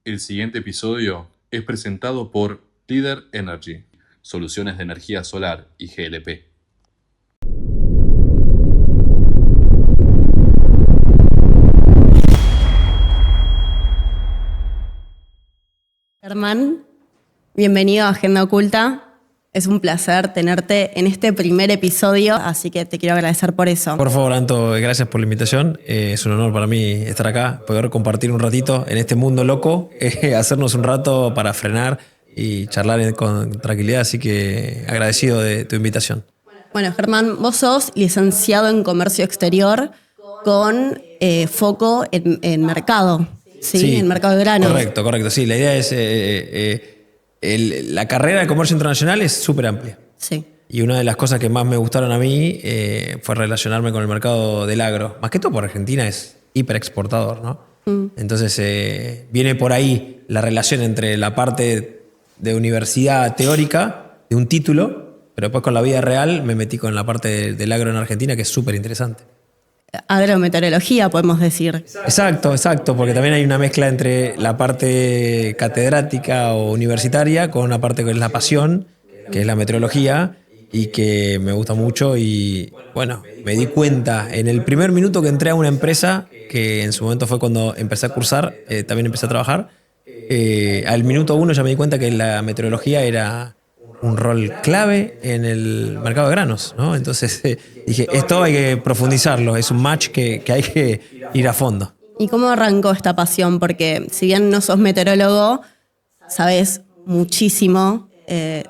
El siguiente episodio es presentado por Leader Energy, soluciones de energía solar y GLP. Germán, bienvenido a Agenda Oculta. Es un placer tenerte en este primer episodio, así que te quiero agradecer por eso. Por favor, Anto, gracias por la invitación. Es un honor para mí estar acá, poder compartir un ratito en este mundo loco, hacernos un rato para frenar y charlar con tranquilidad, así que agradecido de tu invitación. Bueno, Germán, vos sos licenciado en Comercio Exterior con foco en mercado, ¿sí? En mercado de granos. Correcto. Sí, la idea es... la carrera de comercio internacional es súper amplia. Sí. Y una de las cosas que más me gustaron a mí fue relacionarme con el mercado del agro. Más que todo por Argentina es hiperexportador, ¿no? Entonces viene por ahí la relación entre la parte de universidad teórica, de un título, pero después con la vida real me metí con la parte del agro en Argentina, que es súper interesante. Agrometeorología, podemos decir. Exacto, porque también hay una mezcla entre la parte catedrática o universitaria con una parte que es la pasión, que es la meteorología, y que me gusta mucho. Y bueno, me di cuenta en el primer minuto que entré a una empresa, que en su momento fue cuando empecé a cursar, también empecé a trabajar, al minuto 1 ya me di cuenta que la meteorología era un rol clave en el mercado de granos, ¿no? Entonces dije, esto hay que profundizarlo, es un match que hay que ir a fondo. ¿Y cómo arrancó esta pasión? Porque si bien no sos meteorólogo, sabes muchísimo,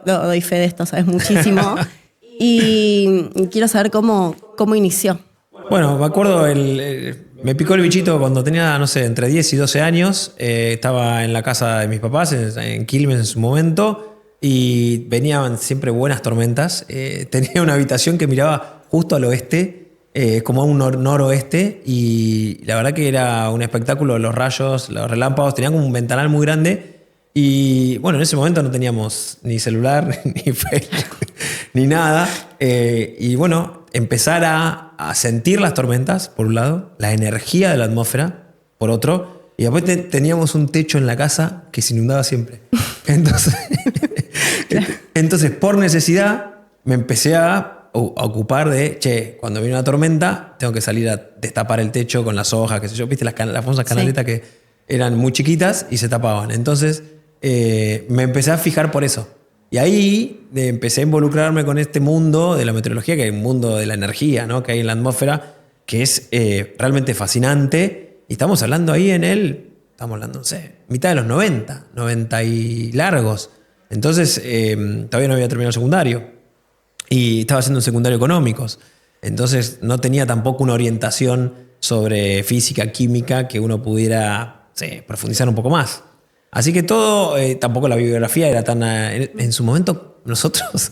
doy fe de esto, sabes muchísimo, y quiero saber cómo inició. Bueno, me acuerdo, me picó el bichito cuando tenía, no sé, entre 10 y 12 años, estaba en la casa de mis papás, en Quilmes en su momento, y venían siempre buenas tormentas. Tenía una habitación que miraba justo al oeste, como a un noroeste, y la verdad que era un espectáculo, los rayos, los relámpagos, tenían como un ventanal muy grande. Y bueno, en ese momento no teníamos ni celular, ni Facebook, ni nada. Y bueno, empezar a sentir las tormentas, por un lado, la energía de la atmósfera, por otro, y después teníamos un techo en la casa que se inundaba siempre. Entonces, por necesidad, me empecé a ocupar de, cuando viene una tormenta, tengo que salir a destapar el techo con las hojas, qué sé yo, viste las famosas canaletas que eran muy chiquitas y se tapaban. Entonces, me empecé a fijar por eso. Y ahí empecé a involucrarme con este mundo de la meteorología, que es un mundo de la energía, ¿no?, que hay en la atmósfera, que es realmente fascinante. Y estamos hablando ahí no sé, mitad de los 90 y largos. Entonces, todavía no había terminado el secundario y estaba haciendo un secundario económicos. Entonces, no tenía tampoco una orientación sobre física, química, que uno pudiera profundizar un poco más. Así que todo, tampoco la bibliografía era tan... En su momento, nosotros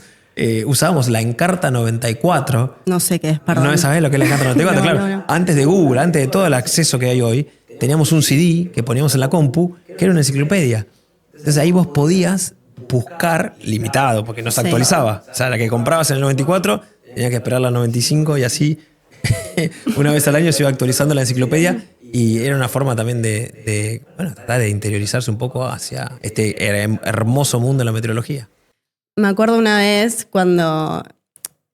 usábamos la Encarta 94. No sé qué es, perdón. ¿No sabés lo que es la Encarta 94? No, claro. no. Antes de Google, antes de todo el acceso que hay hoy, teníamos un CD que poníamos en la compu, que era una enciclopedia. Entonces ahí vos podías buscar limitado, porque no se actualizaba. O sea, la que comprabas en el 94, tenías que esperar la 95 y así una vez al año se iba actualizando la enciclopedia, y era una forma también de tratar de interiorizarse un poco hacia este hermoso mundo de la meteorología. Me acuerdo una vez cuando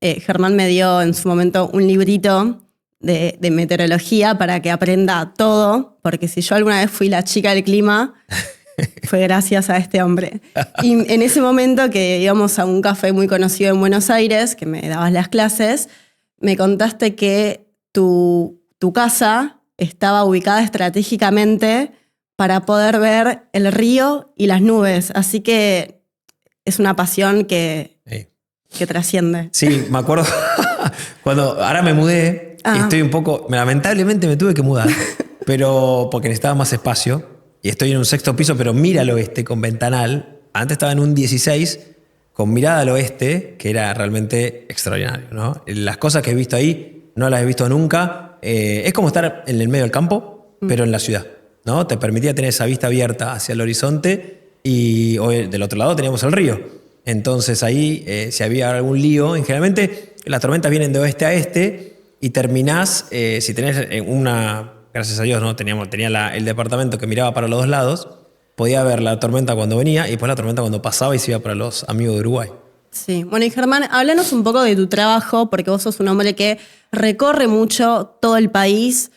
Germán me dio en su momento un librito de meteorología para que aprenda todo, porque si yo alguna vez fui la chica del clima, fue gracias a este hombre. Y en ese momento que íbamos a un café muy conocido en Buenos Aires, que me dabas las clases, me contaste que tu casa estaba ubicada estratégicamente para poder ver el río y las nubes. Así que es una pasión que trasciende. Sí, me acuerdo cuando ahora me mudé, y estoy un poco... Lamentablemente me tuve que mudar, pero porque necesitaba más espacio. Y estoy en un 6º piso, pero mira al oeste con ventanal. Antes estaba en un 16 con mirada al oeste, que era realmente extraordinario, ¿no? Las cosas que he visto ahí no las he visto nunca. Es como estar en el medio del campo, pero en la ciudad, ¿no? Te permitía tener esa vista abierta hacia el horizonte, y hoy del otro lado teníamos el río. Entonces ahí, si había algún lío, generalmente las tormentas vienen de oeste a este, y terminás, si tenés gracias a Dios, ¿no? Tenía el departamento que miraba para los dos lados, podía ver la tormenta cuando venía y después la tormenta cuando pasaba y se iba para los amigos de Uruguay. Sí, bueno, y Germán, háblanos un poco de tu trabajo, porque vos sos un hombre que recorre mucho todo el país,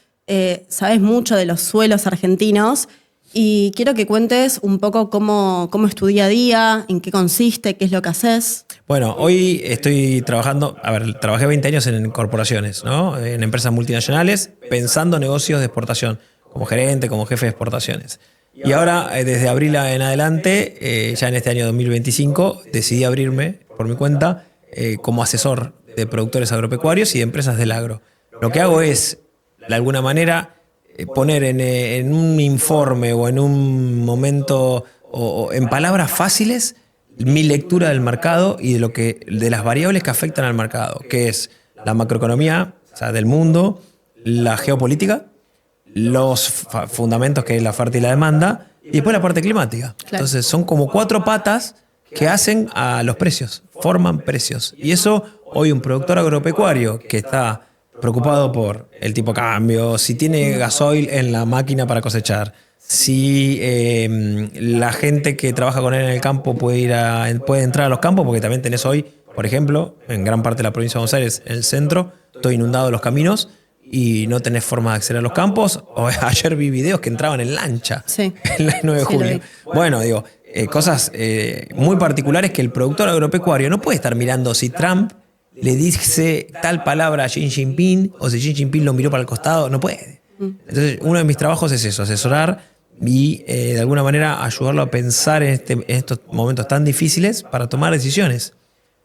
sabes mucho de los suelos argentinos, y quiero que cuentes un poco cómo es tu día a día, en qué consiste, qué es lo que haces. Bueno, hoy estoy trabajando, trabajé 20 años en corporaciones, ¿no? En empresas multinacionales, pensando negocios de exportación, como gerente, como jefe de exportaciones. Y ahora, desde abril en adelante, ya en este año 2025, decidí abrirme por mi cuenta como asesor de productores agropecuarios y de empresas del agro. Lo que hago es, de alguna manera, poner en un informe o en un momento o en palabras fáciles mi lectura del mercado y de las variables que afectan al mercado, que es la macroeconomía, o sea, del mundo, la geopolítica, los fundamentos que es la oferta y la demanda, y después la parte climática. Claro. Entonces son como 4 patas que hacen a los precios, forman precios. Y eso hoy un productor agropecuario que está preocupado por el tipo de cambio, si tiene gasoil en la máquina para cosechar, si la gente que trabaja con él en el campo puede entrar a los campos, porque también tenés hoy, por ejemplo, en gran parte de la provincia de Buenos Aires, en el centro, todo inundado los caminos y no tenés forma de acceder a los campos. Ayer vi videos que entraban en lancha, sí, en la 9 de julio. Bueno, digo, cosas muy particulares que el productor agropecuario no puede estar mirando si Trump le dice tal palabra a Xi Jinping o si Xi Jinping lo miró para el costado, no puede. Entonces, uno de mis trabajos es eso, asesorar y de alguna manera ayudarlo a pensar en estos momentos tan difíciles para tomar decisiones.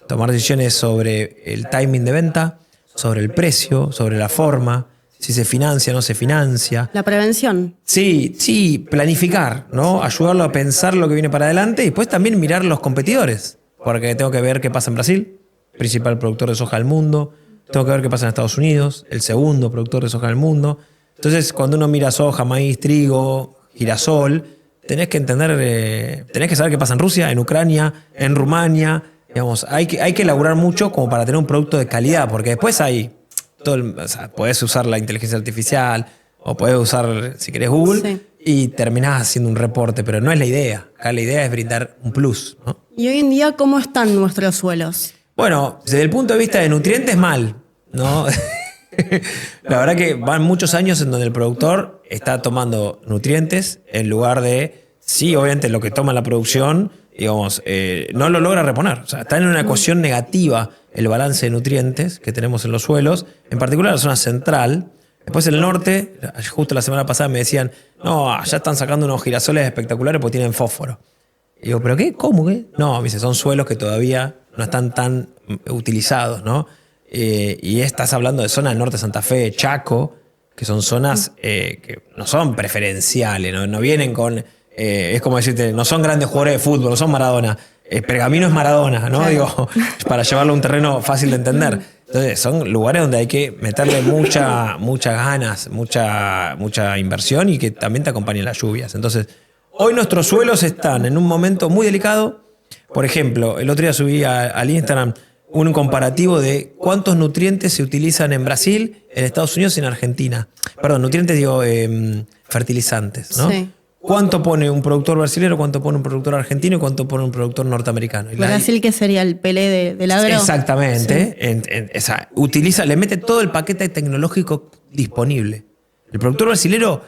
Tomar decisiones sobre el timing de venta, sobre el precio, sobre la forma, si se financia o no se financia. La prevención. Sí, planificar, ¿no? Ayudarlo a pensar lo que viene para adelante y después también mirar los competidores, porque tengo que ver qué pasa en Brasil, principal productor de soja del mundo, tengo que ver qué pasa en Estados Unidos, el segundo productor de soja del mundo. Entonces, cuando uno mira soja, maíz, trigo, girasol, tenés que entender, tenés que saber qué pasa en Rusia, en Ucrania, en Rumania. Digamos, hay que elaborar mucho como para tener un producto de calidad, porque después hay podés usar la inteligencia artificial o podés usar, si querés, Google, sí, y terminás haciendo un reporte, pero no es la idea. Acá la idea es brindar un plus, ¿no? ¿Y hoy en día cómo están nuestros suelos? Bueno, desde el punto de vista de nutrientes, mal, ¿no? La verdad que van muchos años en donde el productor está tomando nutrientes en lugar de, sí, obviamente lo que toma la producción, digamos, no lo logra reponer. O sea, está en una ecuación negativa el balance de nutrientes que tenemos en los suelos, en particular en la zona central. Después en el norte, justo la semana pasada me decían, no, ya están sacando unos girasoles espectaculares porque tienen fósforo. Y digo, ¿pero qué? ¿Cómo qué? No, me dice, son suelos que todavía no están tan utilizados, ¿no? Y estás hablando de zonas del norte de Santa Fe, Chaco, que son zonas que no son preferenciales, no vienen con... es como decirte, no son grandes jugadores de fútbol, no son Maradona. Pergamino es Maradona, ¿no? Claro. Digo, para llevarlo a un terreno fácil de entender. Entonces, son lugares donde hay que meterle muchas ganas, mucha inversión y que también te acompañen las lluvias. Entonces, hoy nuestros suelos están en un momento muy delicado. Por ejemplo, el otro día subí al Instagram un comparativo de cuántos nutrientes se utilizan en Brasil, en Estados Unidos y en Argentina. Perdón, nutrientes digo fertilizantes, ¿no? Sí. ¿Cuánto pone un productor brasileño, cuánto pone un productor argentino y cuánto pone un productor norteamericano? Brasil, que sería el Pelé del agro. Exactamente. Sí. Le mete todo el paquete tecnológico disponible. El productor brasileño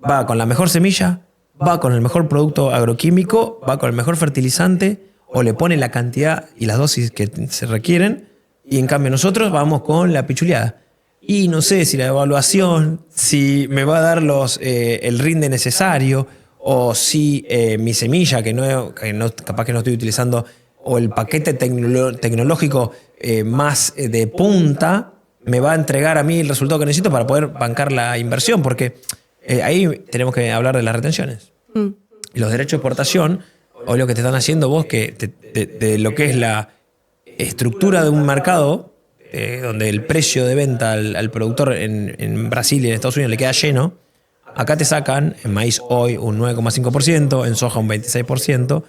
va con la mejor semilla, va con el mejor producto agroquímico, va con el mejor fertilizante, o le pone la cantidad y las dosis que se requieren, y en cambio nosotros vamos con la pichuleada. Y no sé si la evaluación, si me va a dar el rinde necesario, o si mi semilla, capaz que no estoy utilizando, o el paquete tecnológico más de punta, me va a entregar a mí el resultado que necesito para poder bancar la inversión, porque ahí tenemos que hablar de las retenciones. Y los derechos de exportación, o lo que te están haciendo vos, que de lo que es la estructura de un mercado, donde el precio de venta al productor en Brasil y en Estados Unidos le queda lleno, acá te sacan en maíz hoy un 9,5%, en soja un 26%,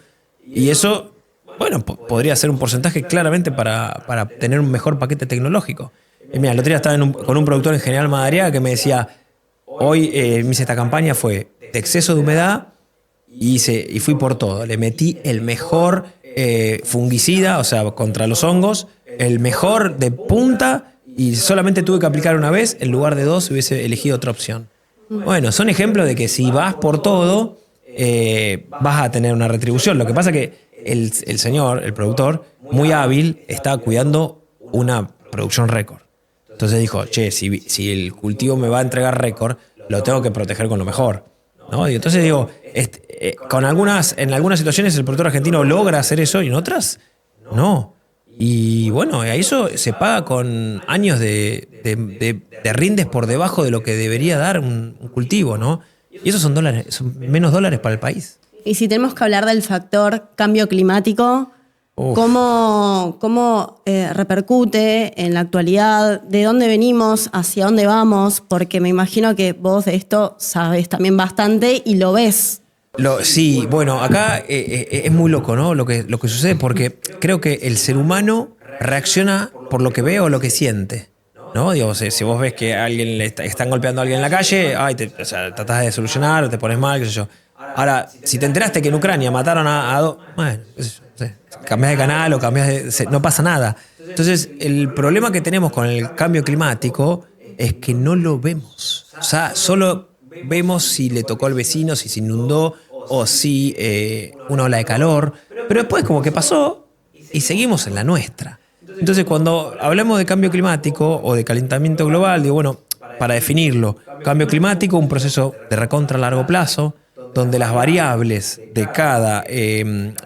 y eso, bueno, podría ser un porcentaje claramente para tener un mejor paquete tecnológico. Mira, el otro día estaba con un productor en General Madariaga que me decía, hoy esta campaña fue de exceso de humedad y fui por todo. Le metí el mejor fungicida, o sea, contra los hongos, el mejor de punta, y solamente tuve que aplicar una vez, en lugar de 2 hubiese elegido otra opción. Bueno, son ejemplos de que si vas por todo, vas a tener una retribución. Lo que pasa es que el señor, el productor, muy hábil, estaba cuidando una producción récord. Entonces dijo, che, si el cultivo me va a entregar récord, lo tengo que proteger con lo mejor, ¿no? Y entonces digo, en algunas situaciones el productor argentino logra hacer eso y en otras no. Y bueno, eso se paga con años de rindes por debajo de lo que debería dar un cultivo, ¿no? Y esos son dólares, son menos dólares para el país. Y si tenemos que hablar del factor cambio climático, ¿cómo repercute en la actualidad? ¿De dónde venimos? ¿Hacia dónde vamos? Porque me imagino que vos de esto sabes también bastante y lo ves. Sí, bueno, acá es muy loco, ¿no? Lo que sucede, porque creo que el ser humano reacciona por lo que ve o lo que siente, ¿no? Digo, si vos ves que a alguien están golpeando a alguien en la calle, o sea, tratás de solucionar, te pones mal, qué sé yo. Ahora, si te enteraste que en Ucrania mataron a dos, bueno, qué sé yo, no sé, cambiás de canal o no pasa nada. Entonces, el problema que tenemos con el cambio climático es que no lo vemos. O sea, solo vemos si le tocó al vecino, si se inundó o si una ola de calor. Pero después como que pasó y seguimos en la nuestra. Entonces cuando hablamos de cambio climático o de calentamiento global, digo, bueno, para definirlo, cambio climático, un proceso de recontra largo plazo, donde las variables de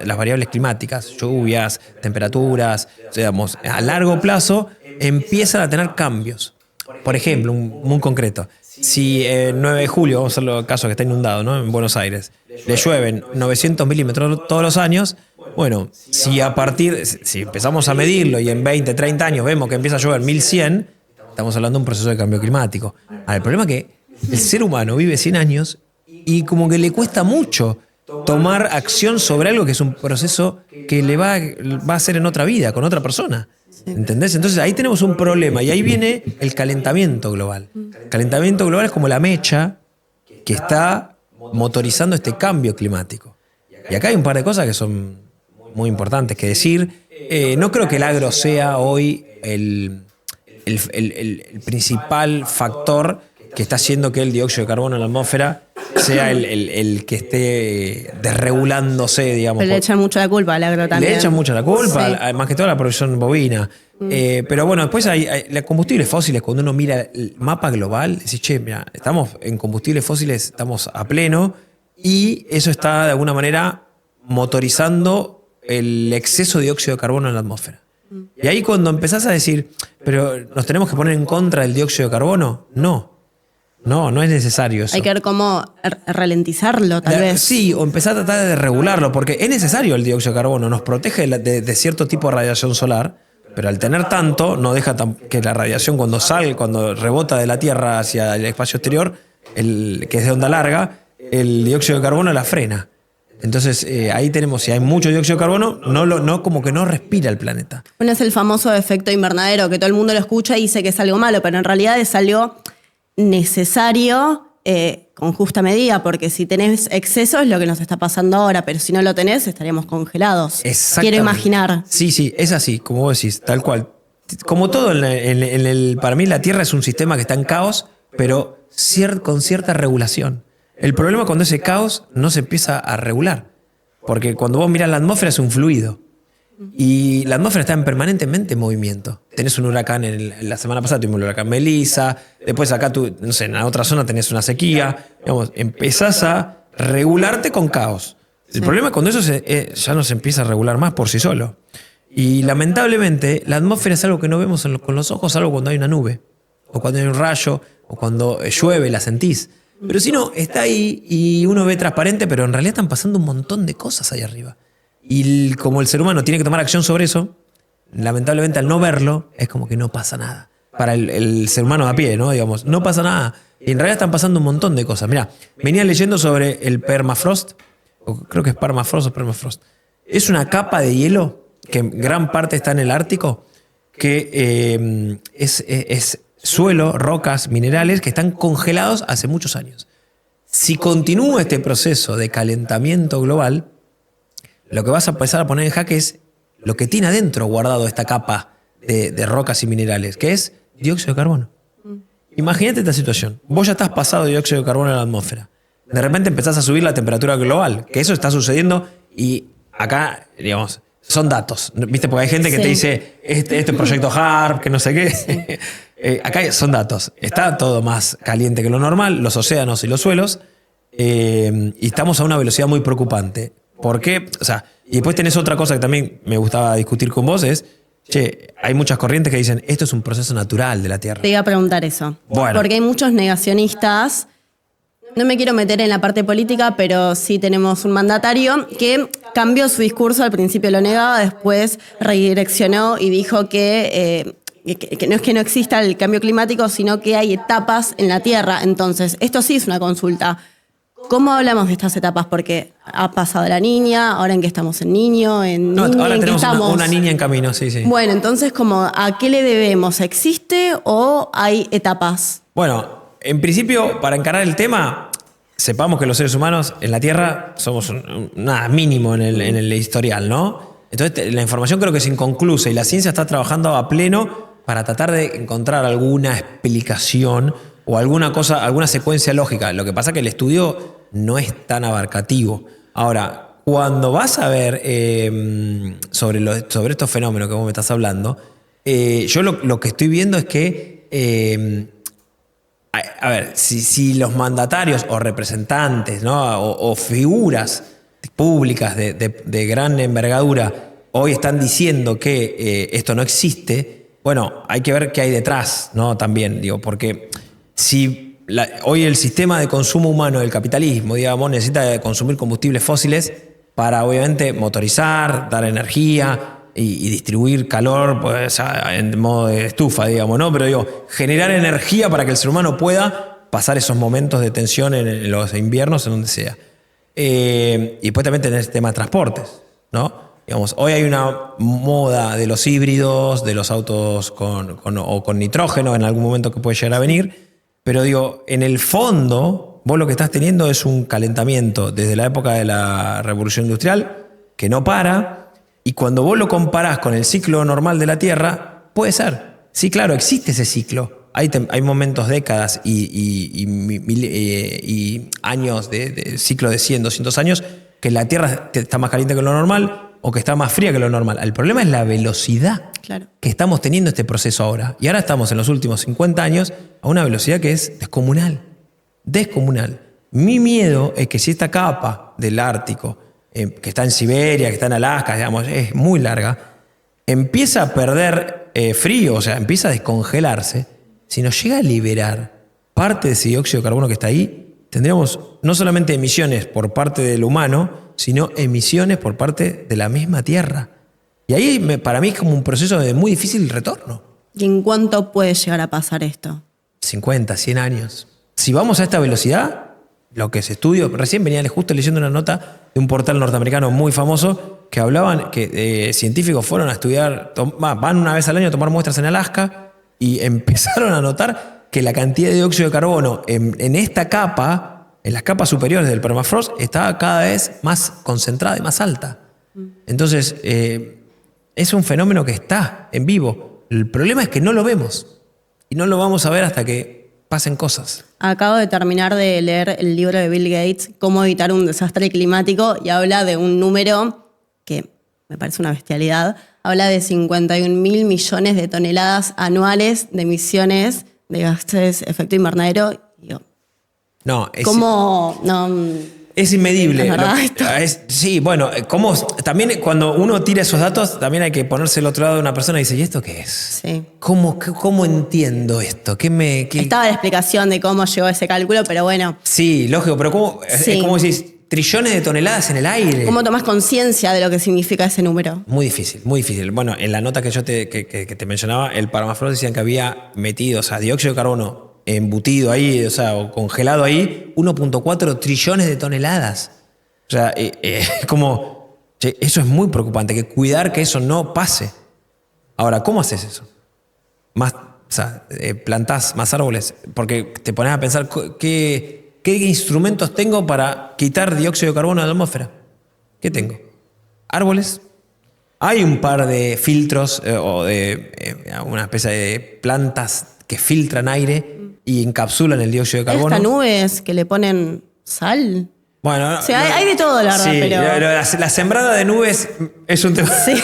las variables climáticas, lluvias, temperaturas, digamos, a largo plazo, empiezan a tener cambios. Por ejemplo, muy concreto, si el 9 de julio, vamos a hacerlo el caso que está inundado, ¿no? En Buenos Aires, le llueven 900 milímetros todos los años, bueno, si empezamos a medirlo y en 20, 30 años vemos que empieza a llover 1100, estamos hablando de un proceso de cambio climático. Ahora, el problema es que el ser humano vive 100 años y como que le cuesta mucho tomar acción sobre algo que es un proceso que le va a hacer en otra vida, con otra persona. ¿Entendés? Entonces ahí tenemos un problema y ahí viene el calentamiento global. El calentamiento global es como la mecha que está motorizando este cambio climático. Y acá hay un par de cosas que son muy importantes que decir. No creo que el agro sea hoy el principal factor que está haciendo que el dióxido de carbono en la atmósfera sea el que esté desregulándose, digamos. Pero le echan mucho la culpa al agro también. Le echan mucho la culpa, sí. Más que todo a la producción bovina. Pero bueno, después hay los combustibles fósiles. Cuando uno mira el mapa global, decís, che, mira, estamos en combustibles fósiles, estamos a pleno, y eso está de alguna manera motorizando el exceso de dióxido de carbono en la atmósfera. Y ahí cuando empezás a decir, pero ¿nos tenemos que poner en contra del dióxido de carbono? No es necesario eso. Hay que ver cómo ralentizarlo, tal vez. Sí, o empezar a tratar de regularlo, porque es necesario el dióxido de carbono, nos protege de cierto tipo de radiación solar, pero al tener tanto, no deja que la radiación cuando rebota de la Tierra hacia el espacio exterior, que es de onda larga, el dióxido de carbono la frena. Entonces ahí tenemos, si hay mucho dióxido de carbono, como que no respira el planeta. Bueno, es el famoso efecto invernadero, que todo el mundo lo escucha y dice que es algo malo, pero en realidad es algo necesario con justa medida, porque si tenés exceso es lo que nos está pasando ahora, pero si no lo tenés estaríamos congelados. Quiero imaginar. Sí, es así, como vos decís, tal cual. Como todo, para mí la Tierra es un sistema que está en caos, pero con cierta regulación. El problema es cuando ese caos no se empieza a regular, porque cuando vos mirás la atmósfera es un fluido. Y la atmósfera está en permanentemente movimiento. Tenés un huracán, la semana pasada tuvimos el huracán Melissa, después acá no sé, en la otra zona tenés una sequía. Digamos, empezás a regularte con caos. El problema es cuando eso ya no se empieza a regular más por sí solo. Y lamentablemente la atmósfera es algo que no vemos con los ojos, salvo cuando hay una nube, o cuando hay un rayo, o cuando llueve, la sentís. Pero si no, está ahí y uno ve transparente, pero en realidad están pasando un montón de cosas ahí arriba. Y como el ser humano tiene que tomar acción sobre eso, lamentablemente al no verlo, es como que no pasa nada. Para el ser humano a pie, ¿no? Digamos, no pasa nada. Y en realidad están pasando un montón de cosas. Mirá, venía leyendo sobre el permafrost, o creo que es permafrost o permafrost. Es una capa de hielo que en gran parte está en el Ártico, que es suelo, rocas, minerales que están congelados hace muchos años. Si continúa este proceso de calentamiento global, lo que vas a empezar a poner en jaque es lo que tiene adentro guardado esta capa de rocas y minerales, que es dióxido de carbono. Imagínate esta situación. Vos ya estás pasado de dióxido de carbono en la atmósfera. De repente empezás a subir la temperatura global, que eso está sucediendo y acá, digamos, son datos. ¿Viste? Porque hay gente que te dice, este proyecto HARP, que no sé qué. Acá son datos. Está todo más caliente que lo normal, los océanos y los suelos, y estamos a una velocidad muy preocupante. ¿Por qué? O sea, y después tenés otra cosa que también me gustaba discutir con vos, es, hay muchas corrientes que dicen, esto es un proceso natural de la Tierra. Te iba a preguntar eso. Bueno. Porque hay muchos negacionistas. No me quiero meter en la parte política, pero sí tenemos un mandatario que cambió su discurso. Al principio lo negaba, después redireccionó y dijo que no es que no exista el cambio climático, sino que hay etapas en la Tierra. Entonces, esto sí es una consulta. ¿Cómo hablamos de estas etapas? Porque ha pasado la niña, ahora en qué estamos, en niño, en No, niña, ahora ¿en qué tenemos estamos? una niña en camino, sí, sí. Bueno, entonces, ¿a qué le debemos? ¿Existe o hay etapas? Bueno, en principio, para encarar el tema, sepamos que los seres humanos en la Tierra somos nada mínimo en el historial, ¿no? Entonces, la información creo que es inconclusa y la ciencia está trabajando a pleno para tratar de encontrar alguna explicación o alguna cosa, alguna secuencia lógica. Lo que pasa es que el estudio no es tan abarcativo. Ahora, cuando vas a ver sobre estos fenómenos que vos me estás hablando, yo lo que estoy viendo es que, a ver, si los mandatarios o representantes, ¿no? o figuras públicas de gran envergadura hoy están diciendo que esto no existe, bueno, hay que ver qué hay detrás, ¿no? También, digo, porque si hoy el sistema de consumo humano del capitalismo, digamos, necesita consumir combustibles fósiles para, obviamente, motorizar, dar energía y distribuir calor, pues, en modo de estufa, digamos, ¿no? Pero digo, generar energía para que el ser humano pueda pasar esos momentos de tensión en los inviernos, en donde sea. Y después también tener el tema de transportes, ¿no? Digamos, hoy hay una moda de los híbridos, de los autos con nitrógeno, en algún momento que puede llegar a venir. Pero digo, en el fondo, vos lo que estás teniendo es un calentamiento desde la época de la Revolución Industrial que no para, y cuando vos lo comparás con el ciclo normal de la Tierra, puede ser. Sí, claro, existe ese ciclo. Hay momentos, décadas y años de ciclo de 100, 200 años que la Tierra está más caliente que lo normal o que está más fría que lo normal. El problema es la velocidad que estamos teniendo este proceso ahora. Y ahora estamos en los últimos 50 años a una velocidad que es descomunal. Descomunal. Mi miedo es que si esta capa del Ártico, que está en Siberia, que está en Alaska, digamos, es muy larga, empieza a perder frío, o sea, empieza a descongelarse. Si nos llega a liberar parte de ese dióxido de carbono que está ahí, tendríamos no solamente emisiones por parte del humano, sino emisiones por parte de la misma Tierra. Y ahí para mí es como un proceso de muy difícil retorno. ¿Y en cuánto puede llegar a pasar esto? 50, 100 años. Si vamos a esta velocidad, lo que se estudia, recién venía justo leyendo una nota de un portal norteamericano muy famoso que hablaban que científicos fueron a estudiar, van una vez al año a tomar muestras en Alaska y empezaron a notar que la cantidad de dióxido de carbono en esta capa, en las capas superiores del permafrost, está cada vez más concentrada y más alta. Entonces, es un fenómeno que está en vivo. El problema es que no lo vemos. Y no lo vamos a ver hasta que pasen cosas. Acabo de terminar de leer el libro de Bill Gates, Cómo evitar un desastre climático, y habla de un número que me parece una bestialidad. Habla de 51.000 millones de toneladas anuales de emisiones de gases de efecto invernadero. No, ¿Cómo? No, es inmedible. ¿Es verdad esto? Sí, bueno, también cuando uno tira esos datos, también hay que ponerse al otro lado de una persona y dice, ¿y esto qué es? Sí. ¿Cómo entiendo esto? Estaba la explicación de cómo llegó ese cálculo, pero bueno. Sí, lógico, pero Sí. es como decís, trillones de toneladas en el aire. ¿Cómo tomás conciencia de lo que significa ese número? Muy difícil, muy difícil. Bueno, en la nota que yo te mencionaba, el permafrost decían que había metido, o sea, dióxido de carbono embutido ahí, o sea, o congelado ahí, 1.4 trillones de toneladas. O sea, como, eso es muy preocupante, que cuidar que eso no pase. Ahora, ¿cómo haces eso? Plantás más árboles, porque te pones a pensar ¿Qué instrumentos tengo para quitar dióxido de carbono de la atmósfera? ¿Qué tengo? Árboles. Hay un par de filtros o de una especie de plantas que filtran aire y encapsulan el dióxido de Hay carbono. hasta nubes que le ponen sal. Bueno, O sea, hay de todo, la verdad, sí, pero... la sembrada de nubes es un tema. Sí.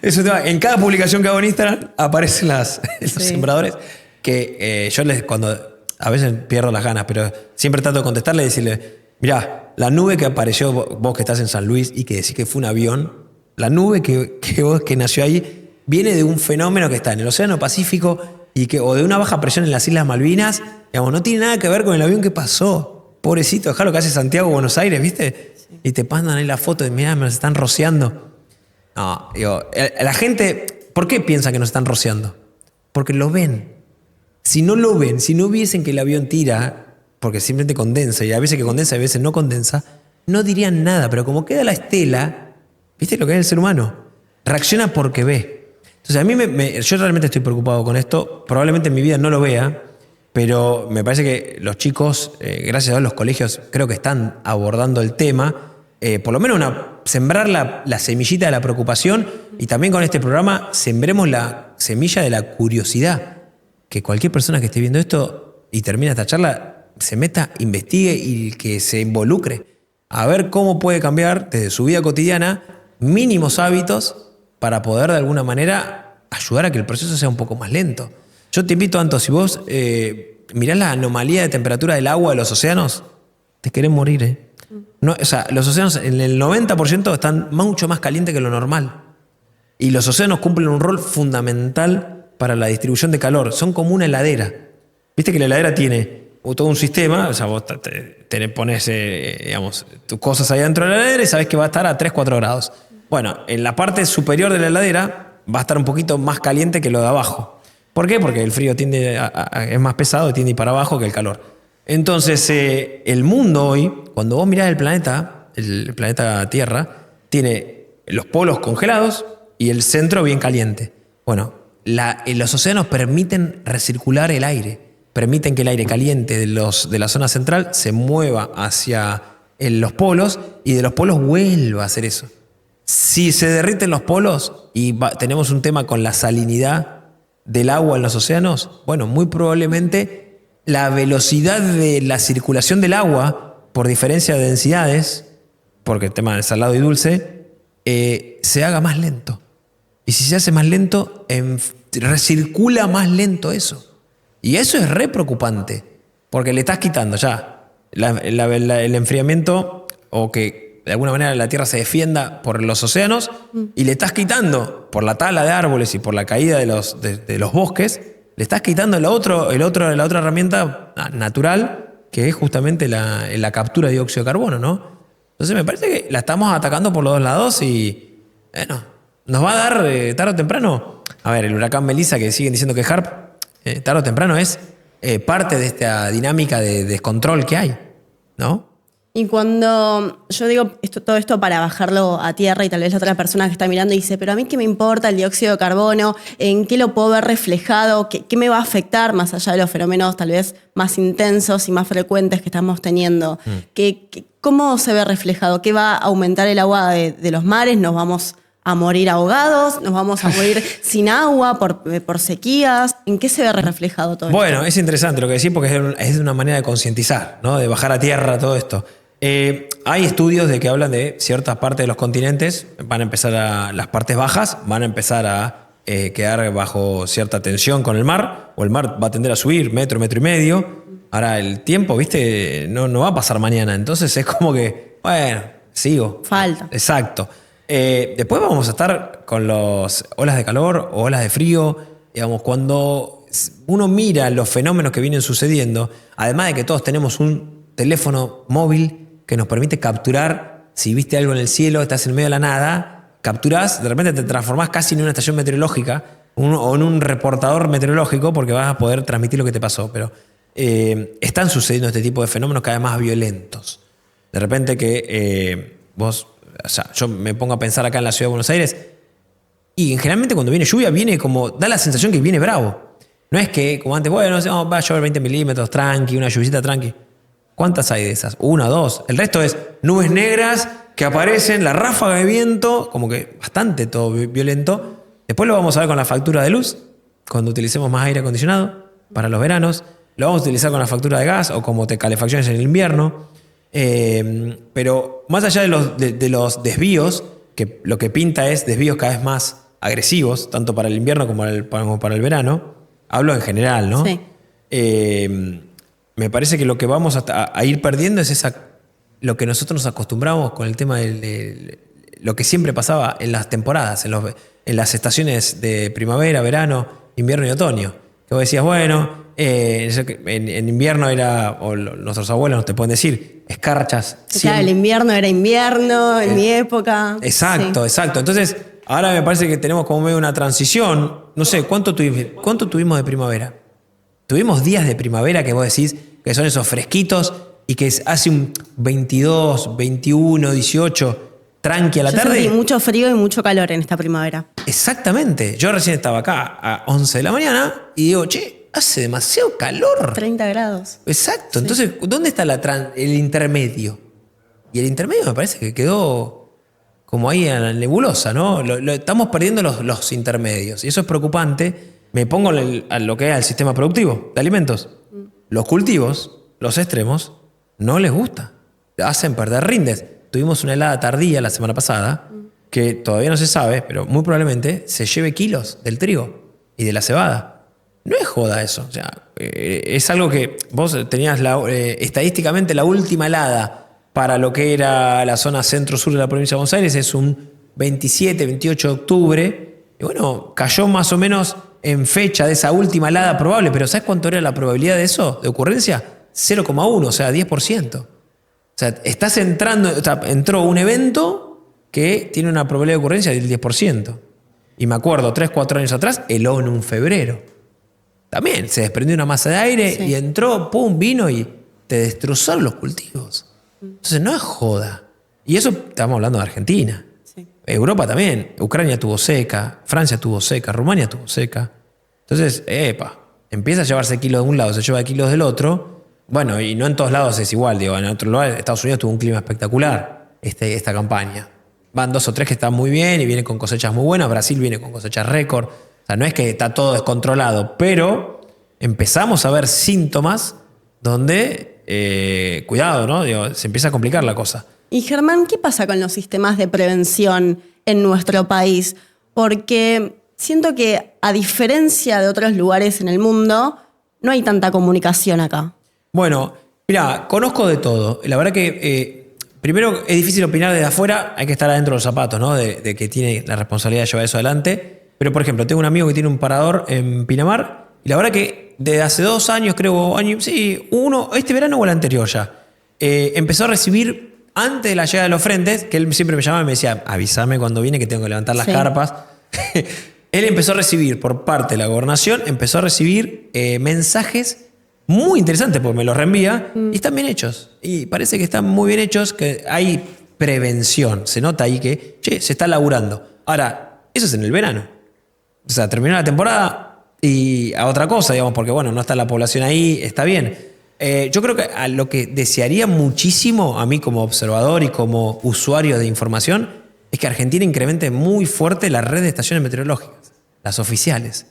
Es un tema. En cada publicación que hago en Instagram aparecen los Sí. sembradores que yo cuando a veces pierdo las ganas, pero siempre trato de contestarle y decirle, mirá, la nube que apareció, vos que estás en San Luis y que decís que fue un avión, la nube que nació ahí viene de un fenómeno que está en el Océano Pacífico o de una baja presión en las Islas Malvinas. Digamos, no tiene nada que ver con el avión que pasó. Pobrecito, dejá lo que hace Santiago, Buenos Aires, ¿viste? Sí. Y te mandan ahí la foto de, mirá, me los están rociando. No, digo, la gente, ¿por qué piensa que nos están rociando? Porque lo ven. Si no lo ven, si no viesen que el avión tira, porque simplemente condensa, y a veces que condensa y a veces no condensa, no dirían nada, pero como queda la estela, ¿viste lo que es el ser humano? Reacciona porque ve. Entonces a mí yo realmente estoy preocupado con esto, probablemente en mi vida no lo vea, pero me parece que los chicos, gracias a Dios, los colegios creo que están abordando el tema, por lo menos sembrar la semillita de la preocupación, y también con este programa sembremos la semilla de la curiosidad. Que cualquier persona que esté viendo esto y termine esta charla se meta, investigue y que se involucre a ver cómo puede cambiar desde su vida cotidiana mínimos hábitos para poder de alguna manera ayudar a que el proceso sea un poco más lento. Yo te invito, Anto, si vos mirás la anomalía de temperatura del agua de los océanos, te querés morir, ¿eh? No, o sea, los océanos en el 90% están mucho más calientes que lo normal. Y los océanos cumplen un rol fundamental para la distribución de calor. Son como una heladera. Viste que la heladera tiene todo un sistema, o sea, vos pones digamos, tus cosas ahí dentro de la heladera y sabés que va a estar a 3-4 grados. Bueno, en la parte superior de la heladera va a estar un poquito más caliente que lo de abajo. ¿Por qué? Porque el frío es más pesado y tiende a ir para abajo que el calor. Entonces, el mundo hoy, cuando vos mirás el planeta Tierra, tiene los polos congelados y el centro bien caliente. Bueno, los océanos permiten recircular el aire, permiten que el aire caliente de la zona central se mueva hacia los polos y de los polos vuelva a hacer eso. Si se derriten los polos y tenemos un tema con la salinidad del agua en los océanos, bueno, muy probablemente la velocidad de la circulación del agua, por diferencia de densidades, porque el tema del salado y dulce, se haga más lento. Y si se hace más lento, recircula más lento eso. Y eso es re preocupante, porque le estás quitando ya el enfriamiento, o que de alguna manera la Tierra se defienda por los océanos, y le estás quitando por la tala de árboles y por la caída de los bosques, le estás quitando la otra herramienta natural, que es justamente la captura de dióxido de carbono, ¿no? Entonces me parece que la estamos atacando por los dos lados y, bueno, nos va a dar tarde o temprano. A ver, el huracán Melissa, que siguen diciendo que es HARP, tarde o temprano es parte de esta dinámica de descontrol que hay, ¿no? Y cuando yo digo todo esto para bajarlo a tierra, y tal vez la otra persona que está mirando dice, pero a mí qué me importa el dióxido de carbono, en qué lo puedo ver reflejado, qué me va a afectar más allá de los fenómenos tal vez más intensos y más frecuentes que estamos teniendo. ¿Cómo se ve reflejado? ¿Qué va a aumentar el agua de los mares? ¿Nos vamos a morir ahogados? ¿Nos vamos a morir sin agua por sequías? ¿En qué se ve reflejado todo esto? Bueno, es interesante lo que decís, porque es una manera de concientizar, ¿no? De bajar a tierra todo esto. Hay estudios de que hablan de ciertas partes de los continentes, las partes bajas van a empezar a quedar bajo cierta tensión con el mar, o el mar va a tender a subir metro y medio. Ahora el tiempo, viste, no va a pasar mañana, entonces es como que, bueno, sigo. Falta. Exacto. Después vamos a estar con las olas de calor o olas de frío. Digamos, cuando uno mira los fenómenos que vienen sucediendo, además de que todos tenemos un teléfono móvil que nos permite capturar, si viste algo en el cielo, estás en medio de la nada, capturás, de repente te transformás casi en una estación meteorológica o en un reportador meteorológico, porque vas a poder transmitir lo que te pasó. Pero están sucediendo este tipo de fenómenos cada vez más violentos. De repente que vos... O sea, yo me pongo a pensar acá en la ciudad de Buenos Aires y generalmente cuando viene lluvia viene como, da la sensación que viene bravo. No es que como antes, bueno, va a llover 20 milímetros, tranqui, una lluviecita tranqui. ¿Cuántas hay de esas? 1 o 2. El resto es nubes negras que aparecen, la ráfaga de viento, como que bastante todo violento. Después lo vamos a ver con la factura de luz, cuando utilicemos más aire acondicionado para los veranos. Lo vamos a utilizar con la factura de gas o como calefacciones en el invierno. Pero más allá de los desvíos, que lo que pinta es desvíos cada vez más agresivos, tanto para el invierno como para el verano, hablo en general, ¿no? Sí. Me parece que lo que vamos a ir perdiendo es lo que nosotros nos acostumbramos con el tema de lo que siempre pasaba en las temporadas, en las estaciones de primavera, verano, invierno y otoño. Que vos decías, bueno, en invierno nuestros abuelos te pueden decir, escarchas. Claro, el invierno era invierno, en mi época. Exacto, Sí. exacto. Entonces, ahora me parece que tenemos como medio una transición. No sé, ¿cuánto tuvimos de primavera? Tuvimos días de primavera que vos decís que son esos fresquitos y que hace un 22, 21, 18, tranqui a la Yo tarde. sentí mucho frío y mucho calor en esta primavera. Exactamente. Yo recién estaba acá a 11 de la mañana y digo, che, hace demasiado calor. 30 grados. Exacto. Sí. Entonces, ¿dónde está el intermedio? Y el intermedio me parece que quedó como ahí en la nebulosa, ¿no? Estamos perdiendo los intermedios y eso es preocupante. Me pongo a lo que es el sistema productivo de alimentos. Los cultivos, los extremos, no les gusta. Hacen perder rindes. Tuvimos una helada tardía la semana pasada que todavía no se sabe, pero muy probablemente se lleve kilos del trigo y de la cebada. No es joda eso. O sea, es algo que vos tenías estadísticamente la última helada para lo que era la zona centro-sur de la provincia de Buenos Aires es un 27, 28 de octubre. Y bueno, cayó más o menos en fecha de esa última helada probable, pero ¿sabes cuánto era la probabilidad de eso, de ocurrencia? 0,1, o sea, 10%. O sea, entró un evento que tiene una probabilidad de ocurrencia del 10%. Y me acuerdo, 3, 4 años atrás, heló en un febrero. También se desprendió una masa de aire Sí. y entró, pum, vino y te destrozaron los cultivos. Entonces no es joda. Y eso estamos hablando de Argentina. Sí. Europa también. Ucrania tuvo seca, Francia tuvo seca, Rumania tuvo seca. Entonces, empieza a llevarse kilos de un lado, se lleva kilos del otro. Bueno, y no en todos lados es igual. Digo, en otros lugares, Estados Unidos tuvo un clima espectacular esta campaña. Van 2 o 3 que están muy bien y vienen con cosechas muy buenas. Brasil viene con cosechas récord. O sea, no es que está todo descontrolado, pero empezamos a ver síntomas donde, cuidado, ¿no? Digo, se empieza a complicar la cosa. Y Germán, ¿qué pasa con los sistemas de prevención en nuestro país? Porque siento que, a diferencia de otros lugares en el mundo, no hay tanta comunicación acá. Bueno, mira, conozco de todo. La verdad que, primero, es difícil opinar desde afuera, hay que estar adentro de los zapatos, ¿no? De que tiene la responsabilidad de llevar eso adelante. Pero, por ejemplo, tengo un amigo que tiene un parador en Pinamar, y la verdad que desde hace 2 años, creo, este verano o el anterior ya, empezó a recibir, antes de la llegada de los frentes, que él siempre me llamaba y me decía, avísame cuando viene que tengo que levantar las Sí. carpas. Él empezó a recibir, por parte de la gobernación, empezó a recibir mensajes muy interesantes, porque me los reenvía, y están bien hechos. Y parece que están muy bien hechos, que hay prevención. Se nota ahí que, se está laburando. Ahora, eso es en el verano. O sea, terminó la temporada y a otra cosa, digamos, porque bueno, no está la población ahí, está bien. Yo creo que a lo que desearía muchísimo, a mí como observador y como usuario de información, es que Argentina incremente muy fuerte la red de estaciones meteorológicas, las oficiales.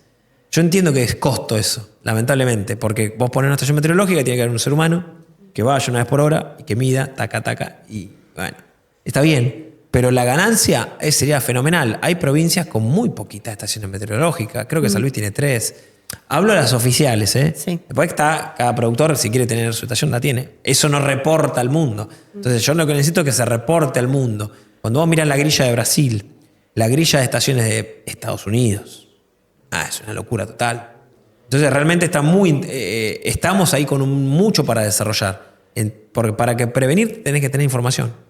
Yo entiendo que es costo eso, lamentablemente, porque vos pones una estación meteorológica y tiene que haber un ser humano que vaya una vez por hora y que mida, taca, taca, y bueno, está bien. Pero la ganancia sería fenomenal. Hay provincias con muy poquitas estaciones meteorológicas. Creo que San Luis tiene 3. Hablo de las oficiales, ¿eh? Sí. Después está cada productor, si quiere tener su estación, la tiene. Eso no reporta al mundo. Entonces yo lo que necesito es que se reporte al mundo. Cuando vos mirás la grilla de Brasil, la grilla de estaciones de Estados Unidos, es una locura total. Entonces realmente estamos ahí con mucho para desarrollar. Porque para que prevenir tenés que tener información.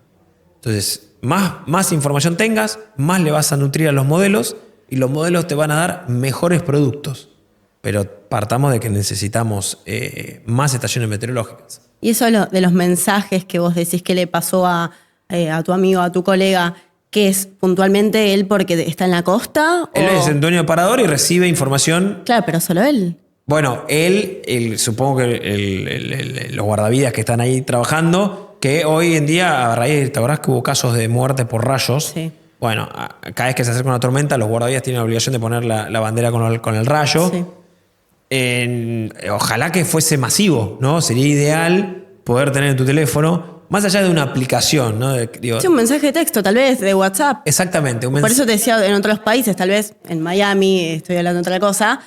Entonces, más información tengas, más le vas a nutrir a los modelos y los modelos te van a dar mejores productos. Pero partamos de que necesitamos más estaciones meteorológicas. Y eso de los mensajes que vos decís que le pasó a tu amigo, a tu colega, ¿qué es puntualmente él porque está en la costa? Él es el dueño de parador y recibe información. Claro, pero solo él. Bueno, supongo que los guardavidas que están ahí trabajando, que hoy en día, a raíz, ¿te acordás que hubo casos de muerte por rayos? Sí. Bueno, cada vez que se acerca una tormenta, los guardavidas tienen la obligación de poner la bandera con el rayo. Sí. Ojalá que fuese masivo, ¿no? Sería ideal poder tener en tu teléfono, más allá de una aplicación, ¿no? Sí, un mensaje de texto, tal vez, de WhatsApp. Exactamente. Por eso te decía, en otros países, tal vez en Miami, estoy hablando de otra cosa,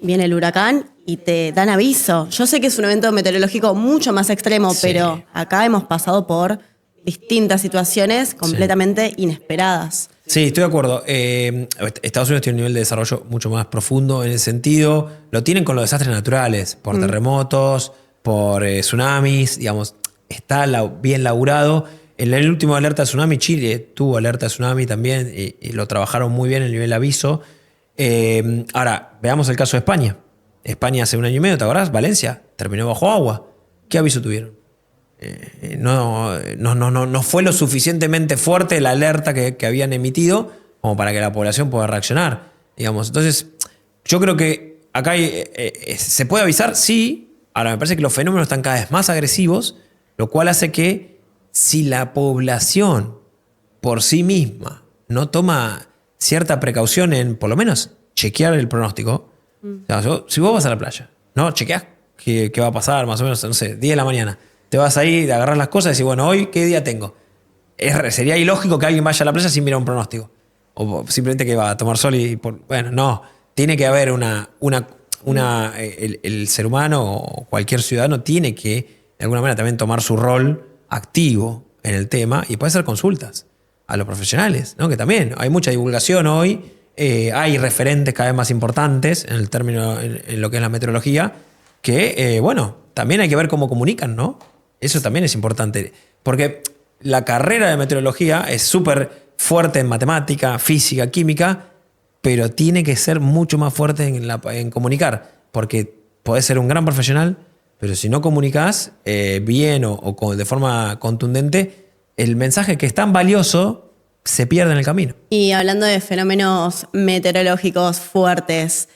viene el huracán y te dan aviso. Yo sé que es un evento meteorológico mucho más extremo, Sí. pero acá hemos pasado por distintas situaciones completamente inesperadas. Sí, estoy de acuerdo. Estados Unidos tiene un nivel de desarrollo mucho más profundo en ese sentido. Lo tienen con los desastres naturales, por terremotos, por tsunamis, digamos. Está bien laburado. En el último alerta de tsunami, Chile tuvo alerta de tsunami también y lo trabajaron muy bien el nivel de aviso. Ahora, veamos el caso de España. España hace un año y medio, ¿te acordás? Valencia terminó bajo agua. ¿Qué aviso tuvieron? No fue lo suficientemente fuerte la alerta que habían emitido como para que la población pueda reaccionar, digamos. Entonces, yo creo que acá se puede avisar, sí. Ahora, me parece que los fenómenos están cada vez más agresivos, lo cual hace que si la población por sí misma no toma cierta precaución en, por lo menos, chequear el pronóstico. O sea, si vos vas a la playa, ¿no? Chequeás qué va a pasar, más o menos, no sé, 10 de la mañana. Te vas ahí, de agarrar las cosas y decir, bueno, hoy, ¿qué día tengo? Sería ilógico que alguien vaya a la playa sin mirar un pronóstico. O simplemente que va a tomar sol bueno, no. Tiene que haber el ser humano o cualquier ciudadano tiene que, de alguna manera, también tomar su rol activo en el tema y puede hacer consultas a los profesionales, ¿no? Que también hay mucha divulgación hoy, hay referentes cada vez más importantes en el término, en lo que es la meteorología, que, bueno, también hay que ver cómo comunican, ¿no? Eso también es importante, porque la carrera de meteorología es súper fuerte en matemática, física, química, pero tiene que ser mucho más fuerte en comunicar, porque podés ser un gran profesional, pero si no comunicás bien o de forma contundente, el mensaje que es tan valioso se pierde en el camino. Y hablando de fenómenos meteorológicos fuertes,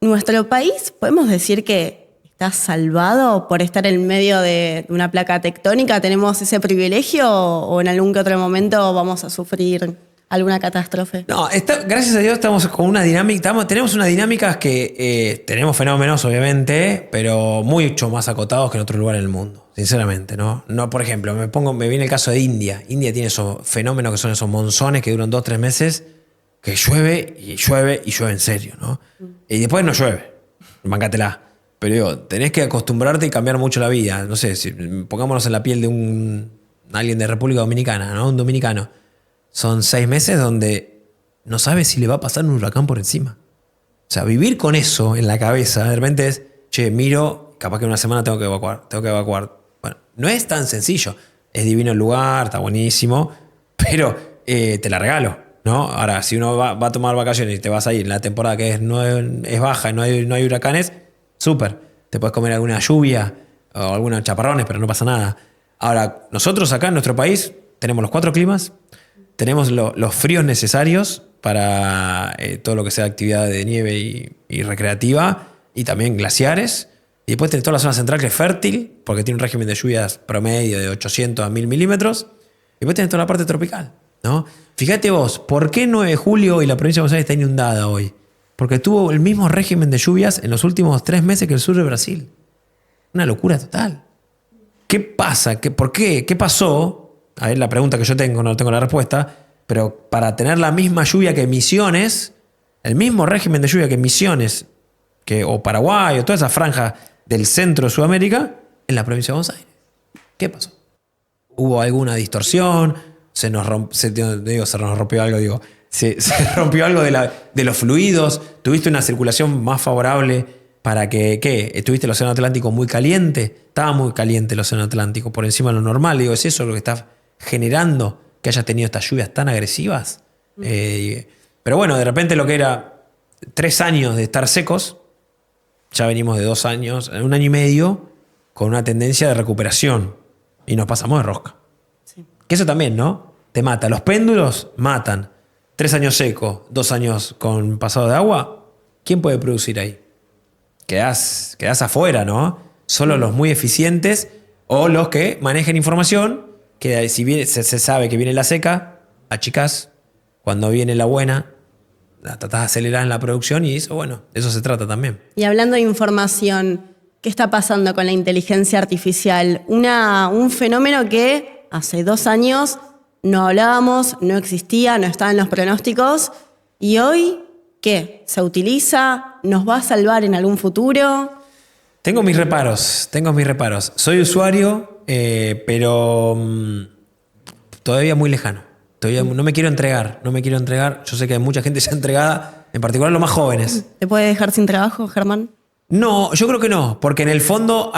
¿nuestro país podemos decir que está salvado por estar en medio de una placa tectónica? ¿Tenemos ese privilegio o en algún que otro momento vamos a sufrir alguna catástrofe? No, gracias a Dios estamos con una dinámica, tenemos unas dinámicas que tenemos fenómenos, obviamente, pero mucho más acotados que en otro lugar en el mundo, sinceramente, ¿no? No, por ejemplo, me viene el caso de India. India tiene esos fenómenos que son esos monzones que duran 2 o 3 meses, que llueve y llueve y llueve en serio, ¿no? Y después no llueve, bancátela. Pero digo, tenés que acostumbrarte y cambiar mucho la vida. No sé, pongámonos en la piel de alguien de República Dominicana, ¿no? Un dominicano. Son 6 meses donde no sabes si le va a pasar un huracán por encima. O sea, vivir con eso en la cabeza, de repente es, miro, capaz que en una semana tengo que evacuar. Bueno, no es tan sencillo. Es divino el lugar, está buenísimo, pero te la regalo, ¿no? Ahora, si uno va a tomar vacaciones y te vas a ir en la temporada que es baja y no hay huracanes, súper. Te puedes comer alguna lluvia o algunos chaparrones, pero no pasa nada. Ahora, nosotros acá en nuestro país tenemos los 4 climas, tenemos los fríos necesarios para todo lo que sea actividad de nieve y recreativa, y también glaciares. Y después tenés toda la zona central, que es fértil, porque tiene un régimen de lluvias promedio de 800 a 1000 milímetros. Y después tenés toda la parte tropical, ¿no? Fíjate vos, ¿por qué 9 de julio y la provincia de Buenos Aires está inundada hoy? Porque tuvo el mismo régimen de lluvias en los últimos 3 meses que el sur de Brasil. Una locura total. ¿Qué pasa? ¿Por qué? ¿Qué pasó? A ver, la pregunta que yo tengo, no tengo la respuesta, pero para tener la misma lluvia que Misiones, el mismo régimen de lluvia que Misiones, o Paraguay, o toda esa franja del centro de Sudamérica, en la provincia de Buenos Aires. ¿Qué pasó? ¿Hubo alguna distorsión? Se nos rompió algo, digo. Se rompió algo de los fluidos. ¿Tuviste una circulación más favorable para que, ¿Tuviste el océano Atlántico muy caliente? Estaba muy caliente el océano Atlántico, por encima de lo normal. Digo, ¿es eso lo que está generando que hayas tenido estas lluvias tan agresivas? Pero bueno, de repente lo que era 3 años de estar secos, ya venimos de 2 años, 1 año y medio, con una tendencia de recuperación. Y nos pasamos de rosca. Sí. Que eso también, ¿no? Te mata. Los péndulos matan. 3 años secos, 2 años con pasado de agua. ¿Quién puede producir ahí? quedás afuera, ¿no? Solo los muy eficientes o los que manejen información, que si bien se sabe que viene la seca, achicás, cuando viene la buena, la tratás de acelerar en la producción y eso, bueno, de eso se trata también. Y hablando de información, ¿qué está pasando con la inteligencia artificial? Un fenómeno que hace 2 años no hablábamos, no existía, no estaba en los pronósticos. ¿Y hoy qué? ¿Se utiliza? ¿Nos va a salvar en algún futuro? Tengo mis reparos. Soy usuario, pero todavía muy lejano. Todavía no me quiero entregar. Yo sé que hay mucha gente ya entregada, en particular los más jóvenes. ¿Te puede dejar sin trabajo, Germán? No, yo creo que no, porque en el fondo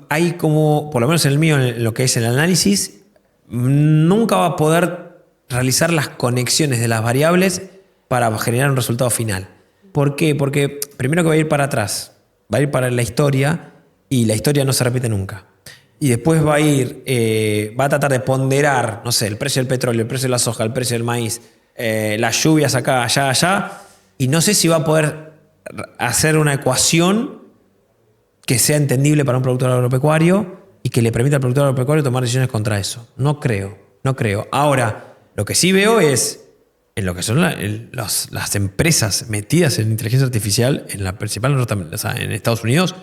hay como, por lo menos en el mío, en lo que es el análisis, nunca va a poder realizar las conexiones de las variables para generar un resultado final. ¿Por qué? Porque primero que va a ir para atrás, va a ir para la historia y la historia no se repite nunca. Y después va a tratar de ponderar, no sé, el precio del petróleo, el precio de la soja, el precio del maíz, las lluvias acá, allá, y no sé si va a poder hacer una ecuación que sea entendible para un productor agropecuario y que le permita al productor agropecuario tomar decisiones contra eso. No creo. Ahora, lo que sí veo es en lo que son las empresas metidas en inteligencia artificial, en la principal, en Estados Unidos,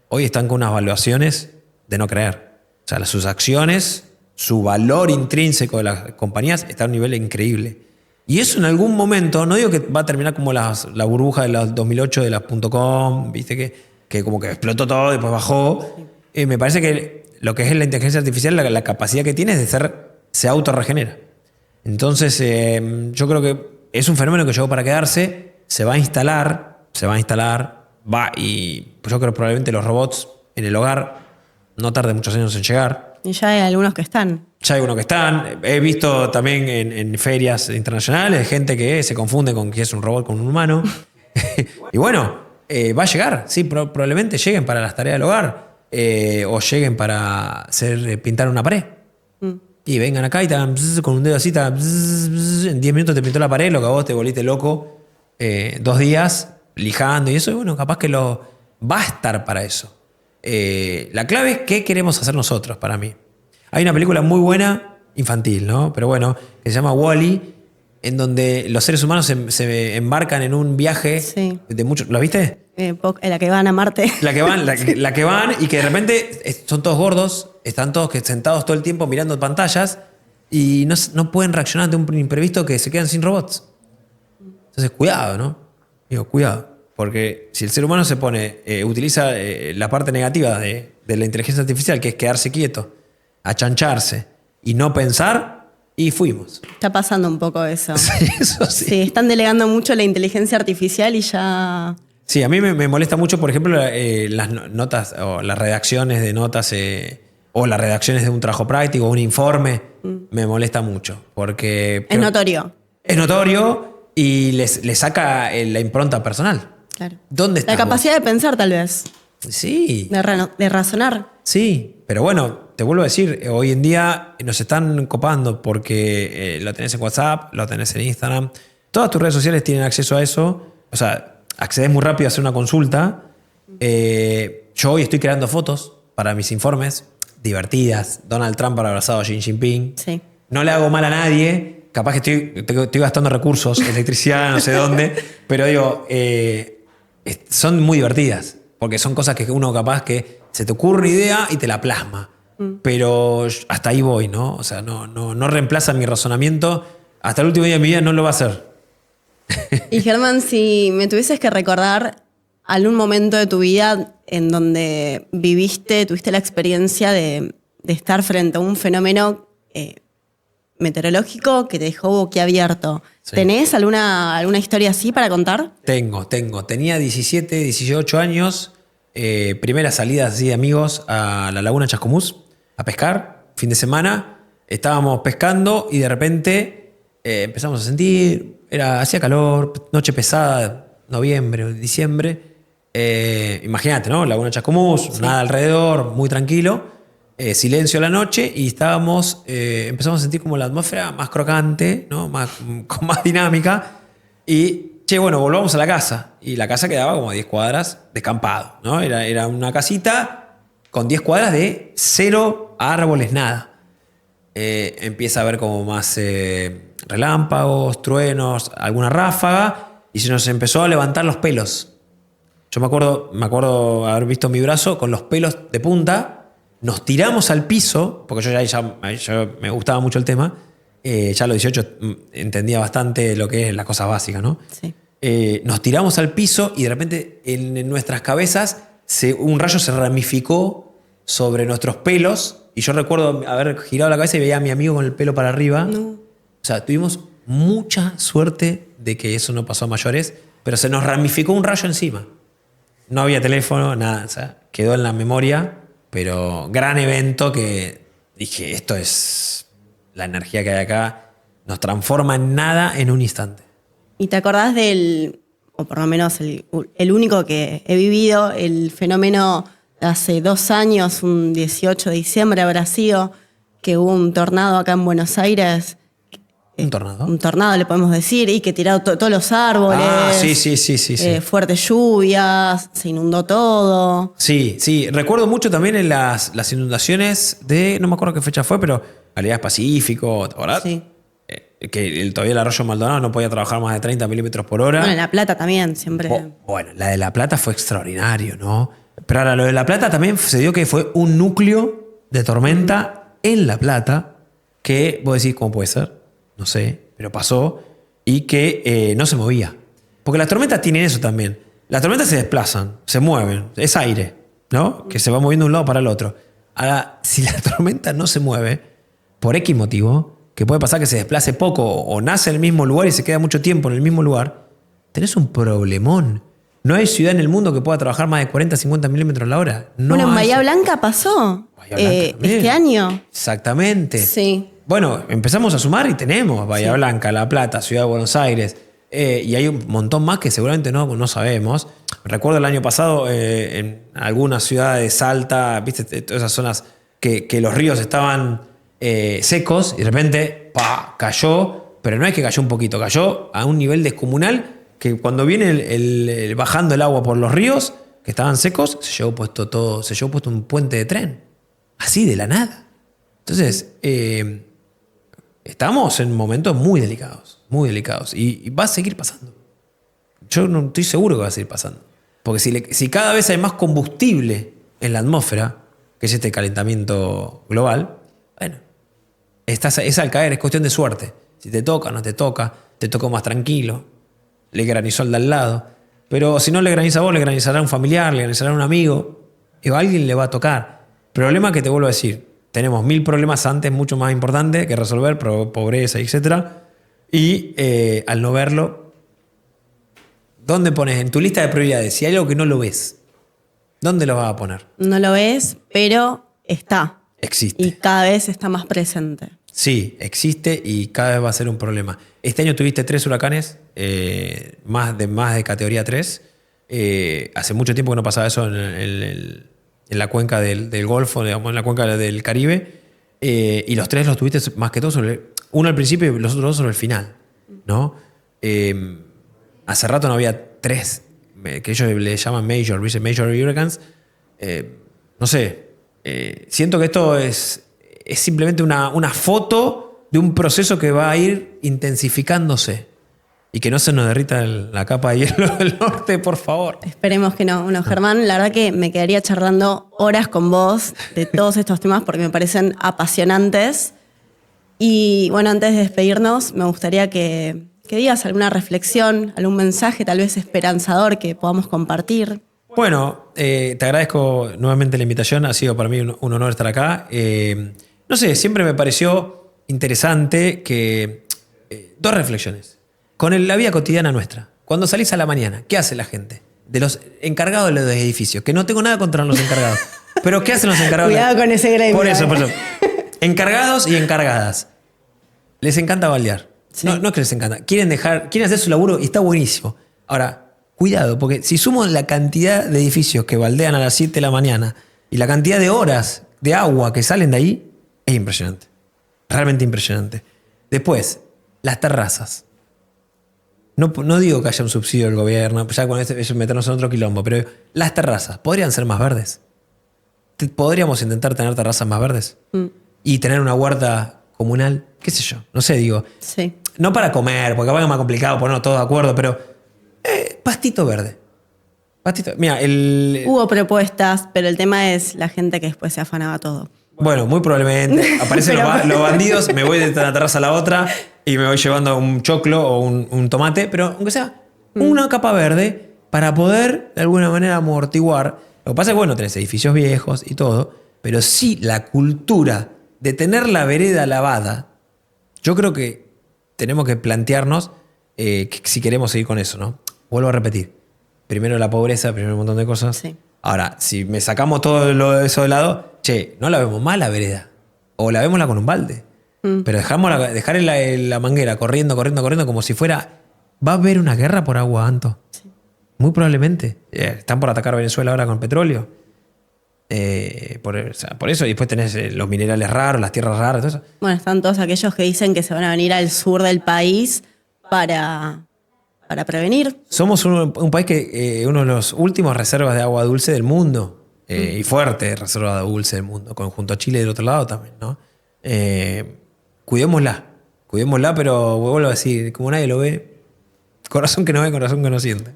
hoy están con unas valuaciones de no creer. O sea, sus acciones, su valor intrínseco de las compañías está a un nivel increíble. Y eso en algún momento, no digo que va a terminar como la burbuja de los 2008 de las .com, viste que como que explotó todo y después bajó. Me parece que lo que es la inteligencia artificial, la capacidad que tiene es se autorregenera. Entonces, yo creo que es un fenómeno que llegó para quedarse, se va a instalar, y pues yo creo que probablemente los robots en el hogar no tarde muchos años en llegar. Y ya hay algunos que están. He visto también en ferias internacionales gente que se confunde con que es un robot con un humano. Y bueno, va a llegar, sí, probablemente lleguen para las tareas del hogar o lleguen para pintar una pared. Y vengan acá y te hagan con un dedo así, en 10 minutos te pintó la pared, lo que a vos te volviste loco 2 días lijando y eso, y bueno, capaz que va a estar para eso. La clave es qué queremos hacer nosotros, para mí. Hay una película muy buena, infantil, ¿no? Pero bueno, que se llama Wall-E, en donde los seres humanos se embarcan en un viaje de muchos. ¿Lo viste? La que van a Marte. La que van y que de repente son todos gordos, están todos sentados todo el tiempo mirando pantallas y no pueden reaccionar ante un imprevisto que se quedan sin robots. Entonces, cuidado, ¿no? Cuidado. Porque si el ser humano utiliza la parte negativa de la inteligencia artificial, que es quedarse quieto, achancharse y no pensar, y fuimos. Está pasando un poco eso. Sí, eso sí. Sí, están delegando mucho la inteligencia artificial y ya... Sí, a mí me molesta mucho, por ejemplo, las notas o las redacciones de notas o las redacciones de un trabajo práctico o un informe. Me molesta mucho. Porque es notorio. Es notorio y le saca la impronta personal. Claro. ¿Dónde está? La capacidad de pensar, tal vez. Sí. De razonar. Sí, pero bueno, te vuelvo a decir, hoy en día nos están copando porque lo tenés en WhatsApp, lo tenés en Instagram. Todas tus redes sociales tienen acceso a eso. O sea, accedes muy rápido a hacer una consulta. Yo hoy estoy creando fotos para mis informes divertidas. Donald Trump abrazado a Xi Jinping. Sí. No le hago mal a nadie. Capaz que estoy gastando recursos, electricidad, no sé dónde. Pero digo, son muy divertidas. Porque son cosas que uno capaz que se te ocurre una idea y te la plasma. Pero hasta ahí voy, ¿no? O sea, no reemplaza mi razonamiento. Hasta el último día de mi vida no lo va a hacer. Y Germán, si me tuvieses que recordar algún momento de tu vida en donde tuviste la experiencia de estar frente a un fenómeno meteorológico que te dejó boquiabierto. Sí. ¿Tenés alguna historia así para contar? Tengo. Tenía 17, 18 años. Primera salida así de amigos a la laguna Chascomús a pescar, fin de semana. Estábamos pescando y de repente empezamos a sentir, hacía calor, noche pesada, noviembre, diciembre. Imagínate, ¿no? Laguna Chascomús, nada alrededor, muy tranquilo. Silencio a la noche y empezamos a sentir como la atmósfera más crocante, ¿no? Con más dinámica. Y che, bueno, volvamos a la casa. Y la casa quedaba como a 10 cuadras descampado, ¿no? Era una casita con 10 cuadras de cero árboles, nada. Empieza a haber como más relámpagos, truenos, alguna ráfaga, y se nos empezó a levantar los pelos. Yo me acuerdo haber visto mi brazo con los pelos de punta, nos tiramos al piso, porque yo me gustaba mucho el tema, ya a los 18 entendía bastante lo que es las cosas básicas, ¿no? Sí. Nos tiramos al piso y de repente en nuestras cabezas un rayo se ramificó sobre nuestros pelos, y yo recuerdo haber girado la cabeza y veía a mi amigo con el pelo para arriba. No. O sea, tuvimos mucha suerte de que eso no pasó a mayores, pero se nos ramificó un rayo encima. No había teléfono, nada, o sea, quedó en la memoria, pero gran evento que dije, esto es la energía que hay acá, nos transforma en nada en un instante. ¿Y te acordás o por lo menos el único que he vivido, el fenómeno de hace 2 años, un 18 de diciembre habrá sido, que hubo un tornado acá en Buenos Aires? ¿Un tornado? Un tornado, le podemos decir, y que tiró todos los árboles. Ah, sí. Fuertes lluvias, se inundó todo. Sí. Recuerdo mucho también en las inundaciones no me acuerdo qué fecha fue, pero Galerías Pacífico, ¿verdad? Sí. Que todavía el arroyo Maldonado no podía trabajar más de 30 milímetros por hora. Bueno, en La Plata también, siempre. Bueno, la de La Plata fue extraordinario, ¿no? Pero ahora lo de La Plata también se dio que fue un núcleo de tormenta en La Plata que vos decís, ¿cómo puede ser? No sé, pero pasó, y que no se movía. Porque las tormentas tienen eso también. Las tormentas se desplazan, se mueven, es aire, ¿no? Que se va moviendo de un lado para el otro. Ahora, si la tormenta no se mueve, por X motivo, que puede pasar que se desplace poco o nace en el mismo lugar y se queda mucho tiempo en el mismo lugar, tenés un problemón. No hay ciudad en el mundo que pueda trabajar más de 40, 50 milímetros a la hora. No bueno, en hay. Bahía Blanca pasó. Bahía Blanca también. Este año. Exactamente. Sí. Bueno, empezamos a sumar y tenemos Bahía Blanca, La Plata, Ciudad de Buenos Aires, y hay un montón más que seguramente no sabemos. Recuerdo el año pasado en algunas ciudades, Salta, viste, todas esas zonas que los ríos estaban secos y de repente cayó, pero no es que cayó un poquito, cayó a un nivel descomunal que cuando viene bajando el agua por los ríos que estaban secos, se llevó puesto un puente de tren, así de la nada. Entonces, estamos en momentos muy delicados, y va a seguir pasando. Yo no estoy seguro que va a seguir pasando. Porque si cada vez hay más combustible en la atmósfera, que es este calentamiento global, bueno, es al caer, es cuestión de suerte. Si te toca, no te toca, te tocó más tranquilo, le granizó al de al lado. Pero si no le graniza a vos, le granizará a un familiar, le granizará a un amigo, y a alguien le va a tocar. Problema que te vuelvo a decir, tenemos 1000 problemas antes mucho más importantes que resolver, pobreza, etc. Y al no verlo, ¿dónde pones en tu lista de prioridades? Si hay algo que no lo ves, ¿dónde lo vas a poner? No lo ves, pero está. Existe. Y cada vez está más presente. Sí, existe y cada vez va a ser un problema. Este año tuviste 3 huracanes, más de categoría 3. Hace mucho tiempo que no pasaba eso en la cuenca del Golfo, digamos, en la cuenca del Caribe. Y los 3 los tuviste más que todo uno al principio y los otros 2 sobre el final, ¿no? Hace rato no había 3, que ellos le llaman major hurricanes. No sé, siento que esto es simplemente una foto de un proceso que va a ir intensificandose. Y que no se nos derrita la capa de hielo del norte, por favor. Esperemos que no. Bueno, Germán, la verdad que me quedaría charlando horas con vos de todos estos temas porque me parecen apasionantes. Y bueno, antes de despedirnos, me gustaría que digas alguna reflexión, algún mensaje tal vez esperanzador que podamos compartir. Bueno, te agradezco nuevamente la invitación. Ha sido para mí un honor estar acá. No sé, siempre me pareció interesante que... 2 reflexiones. Con la vida cotidiana nuestra. Cuando salís a la mañana, ¿qué hace la gente? De los encargados de los edificios. Que no tengo nada contra los encargados. Pero ¿qué hacen los encargados? Cuidado con ese gremio. Por eso. Encargados y encargadas. Les encanta baldear. Sí. No es que les encanta. Quieren hacer su laburo y está buenísimo. Ahora, cuidado, porque si sumo la cantidad de edificios que baldean a las 7 de la mañana y la cantidad de horas de agua que salen de ahí, es impresionante. Realmente impresionante. Después, las terrazas. no digo que haya un subsidio del gobierno, ya con eso meternos en otro quilombo, pero las terrazas, ¿podrían ser más verdes? ¿Podríamos intentar tener terrazas más verdes? Y tener una huerta comunal, qué sé yo, no sé, digo. Sí. No para comer, porque capaz que es más complicado, ponernos todos de acuerdo, pero pastito verde. Pastito. Mira, Hubo propuestas, pero el tema es la gente que después se afanaba todo. Bueno, muy probablemente. Aparecen los bandidos, me voy de una terraza a la otra y me voy llevando un choclo o un tomate, pero aunque sea una capa verde para poder de alguna manera amortiguar. Lo que pasa es que, bueno, tenés edificios viejos y todo, pero sí la cultura de tener la vereda lavada, yo creo que tenemos que plantearnos que si queremos seguir con eso, ¿no? Vuelvo a repetir. Primero la pobreza, primero un montón de cosas. Sí. Ahora, si me sacamos todo eso de lado, no la vemos mal la vereda. O la vemosla con un balde. Pero dejar la manguera corriendo como si fuera... ¿Va a haber una guerra por agua, Anto? Sí. Muy probablemente. Están por atacar Venezuela ahora con petróleo. Por eso, y después tenés los minerales raros, las tierras raras, todo eso. Bueno, están todos aquellos que dicen que se van a venir al sur del país para prevenir. Somos un país que uno de los últimos reservas de agua dulce del mundo. Y fuerte reserva de agua dulce del mundo. Junto a Chile del otro lado también, ¿no? Cuidémosla, pero vuelvo a decir, como nadie lo ve, corazón que no ve, corazón que no siente.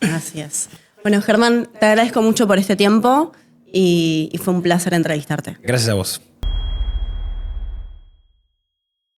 Así es. Bueno, Germán, te agradezco mucho por este tiempo y fue un placer entrevistarte. Gracias a vos.